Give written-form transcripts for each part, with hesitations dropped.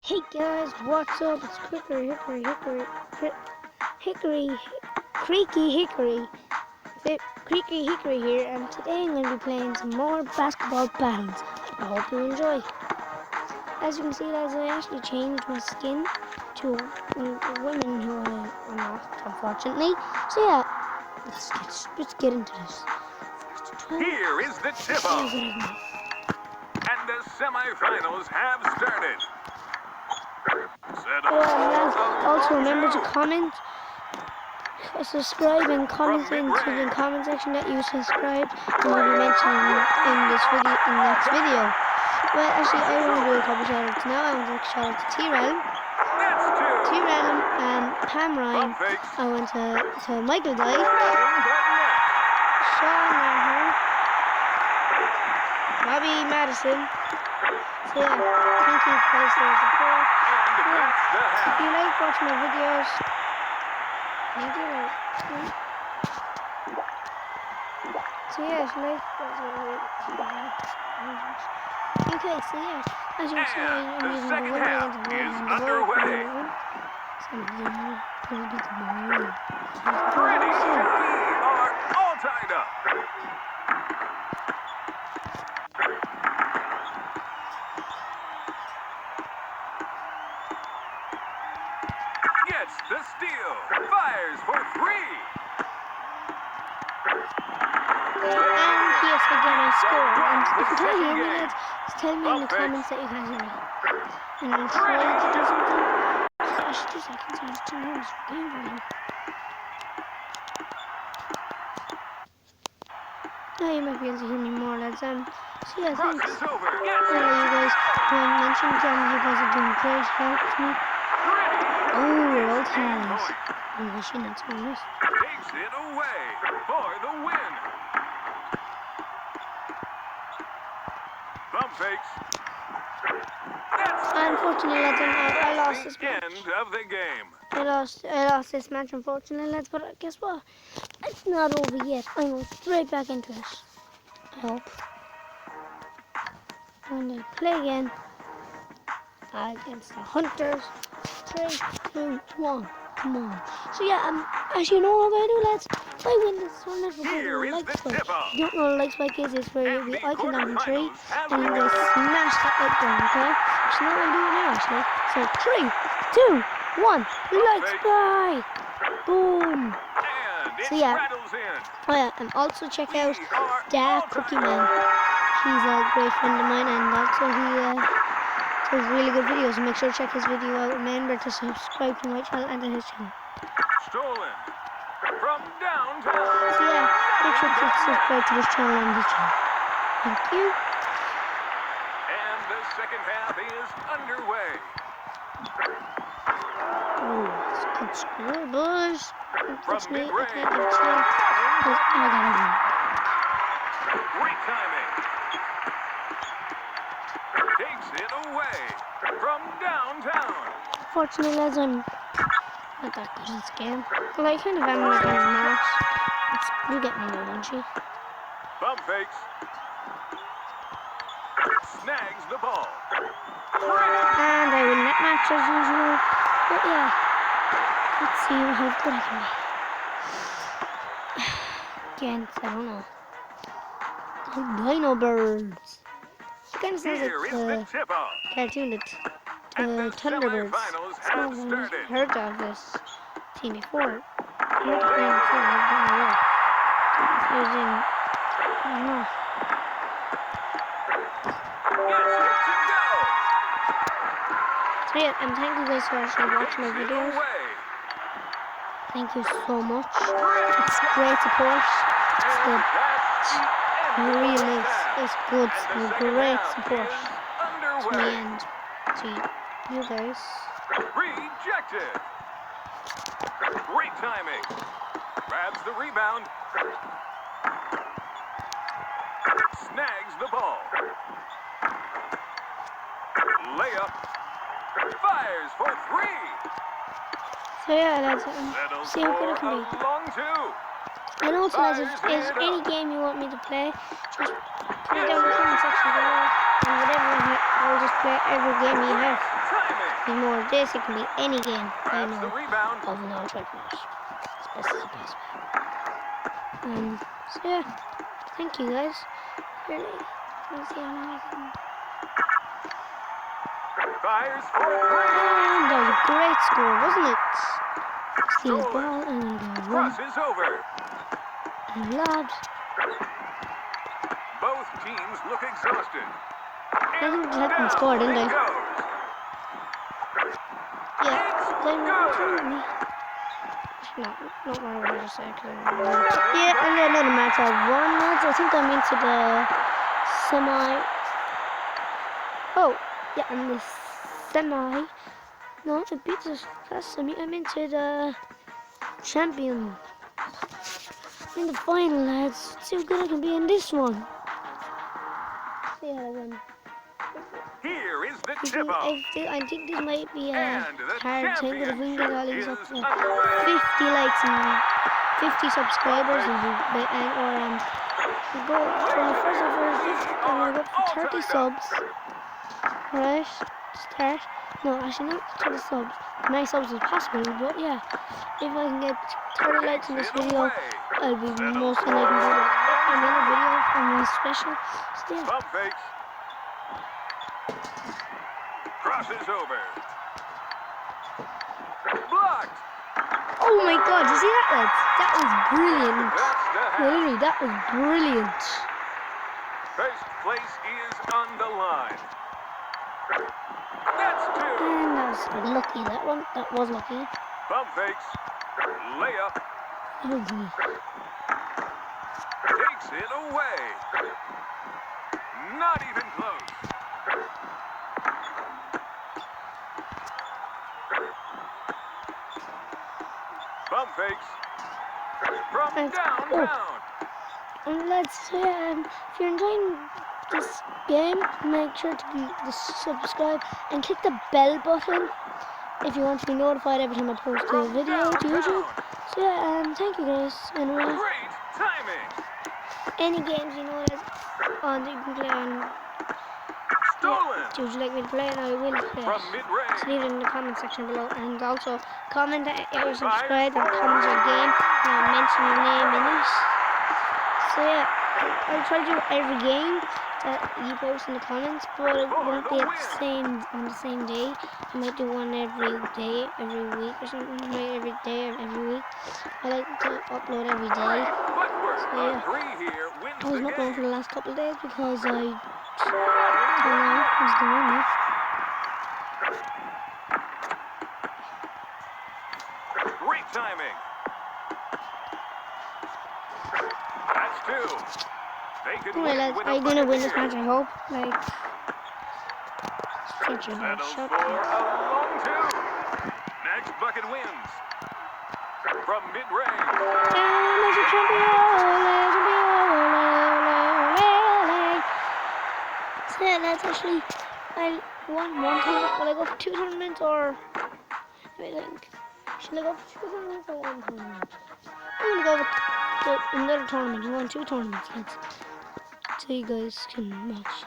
Hey guys, what's up? It's Creaky Hickory here, and today I'm going to be playing some more basketball battles. I hope you enjoy. As you can see, guys, I actually changed my skin to women who are not, unfortunately. So yeah, let's get into this. Here is the tip-off, and the semifinals have started. Also remember to comment, subscribe, and comment into the comment section that you subscribed, and will be mentioned in next video. Well, actually, I want to do a couple shout-outs now. I want to shout out to T-Realm, Pam Ryan. I want to Michael Dyke, Sean Maher, Bobby Madison. So yeah, thank you guys for the support. If you like watching my videos, thank you. So yeah, if you like okay, so yeah, as you can see, I'm using the winner against the ball and the ball. Some of them will be the ball. Pretty are all tied up. Gets the steal, fires for three. And yes, again I score. And if you can't hear me, lads, just tell me in the comments that you can't hear me. And I'll try to do something. I should do something so I was too nervous for game volume. Now you might be able to hear me more, lads. So yeah, thanks. You guys who I mentioned, you guys are doing great help to me. Oh, we're all ties. I'm wishing that's honest. Takes it away for the win. Thumb fakes. Unfortunately, lads, I lost this match. End of the game. I lost this match, unfortunately, lads. But guess what? It's not over yet. I'm going straight back into it. I hope. I'm going to play again against the Hunters. 3, 2, 1. Come on. So yeah, as you know what I'm going to do, lads. If I win this tournament, we're going to do a like spike. If you don't know what a like spike is, it's where the icon down the tree and you guys smash that like button, okay? So now I'm doing it now, actually. So 3, 2, 1. Like spike. Boom. So yeah. Oh yeah, and also check out Dark Cookie Man. He's a great friend of mine, and also he does really good videos. So make sure to check his video out. Remember to subscribe to my channel and to his channel. Stolen from downtown. So yeah, make sure to subscribe to this channel and his channel. Thank you. And the second half is underway. Oh, it's a good score, boys. Unfortunately, I can't get a chance because I gotta win. Great timing. Takes it away from downtown. Fortunately, lads, I'm not that good at this game. Well, I kind of am like in March. You get me now, don't you? Thumb fakes. Snags the ball. And I win that match as usual. But yeah, let's see how good I can be. Against, I don't know. Dino Birds. It kind of sounds like the cartoon that Thunderbirds. I've heard of this team before. I don't know. It was in, I don't know. So yeah, and thank you guys for actually watching my videos. Thank you so much. It's great support. It's good. It really is. It's good. It's great support to me and to you guys. Rejected. Great timing. Grabs the rebound. Snags the ball. Layup. Fires for three. So yeah, lads, see how good it can be. And also, lads, if there's any game you want me to play, just put it down in the comment section below, and whatever, I'll just play every game you have. be more of this, it can be any game I That's the know rebound. of an Ultimate Flash. This is the best way. So yeah, thank you guys. Really, let's see how long I can. Fires for three. And that was a great score, wasn't it? Steal the Stolen. ball and then go run. Cross is over. And lad, Both teams look exhausted. I think they let them Down score, didn't it they? goes. Yeah, they were telling me. No, not what I just said. Yeah, and then another match I won, lads. I think I'm into the semi. Oh, yeah, I'm the semi. No, I beat the first semi. I'm into the champion. In the final, lads. Let's see how good I can be in this one. See how I win. Here is the tip off. I think this might be a And the hard thing, but if we can get all these championship up is to underway. 50 likes and 50 subscribers, and we go from the first of our 50, and we go for 30 subs. Right? Start. No, actually not 30 subs. As many subs as possible, but yeah. If I can get 30 likes in this video, I'll be most and I can do another video on my special. So yeah. Bump fakes. Crosses over. Blocked. Oh my god, you see that, lads? That was brilliant. That's the half. Literally, that was brilliant. First place is on the line. That's two. And that was lucky, that one. That was lucky. Bump fakes. Layup. Ugly. Takes it away. Not even close. Bump fakes. From And- downtown. And lads, if you're enjoying this game, make sure to subscribe and click the bell button if you want to be notified every time I post a From video to downtown. YouTube. So yeah, thank you guys. Anyway, Great timing. any games you know that you can play on. Stolen. Would you like me to play and I will play From it. mid-range. Just leave it in the comment section below, and also comment that you're subscribed and comment your game and I'll mention your name in it. So yeah, I'll try to do every game that you post in the comments, but it won't be at on the same day. I might do one every day, every week or something. Maybe every day or every week. I like to upload every day. Footwork. So yeah, A three here wins I was the not going for game. the last couple of days because I don't know what's going on. Great timing. That's two. They could Anyway, win lads, with a I'm gonna bucket win this here. match, I hope. Like, such a bad Settles shot. for a long two. Next bucket wins. From mid-range. And there's a champion, so yeah, that's actually, I won one tournament. Will I go for two tournaments or, I think, should I go for two tournaments or one tournament? I'm gonna go with another tournament. I won two tournaments, lads. So you guys can watch.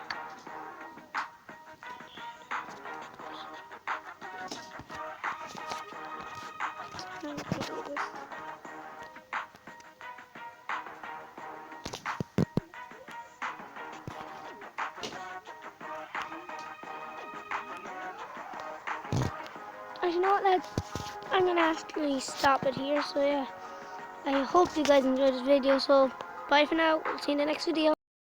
You know what, lads? I'm gonna actually stop it here. So yeah, I hope you guys enjoyed this video. So bye for now. We'll see you in the next video.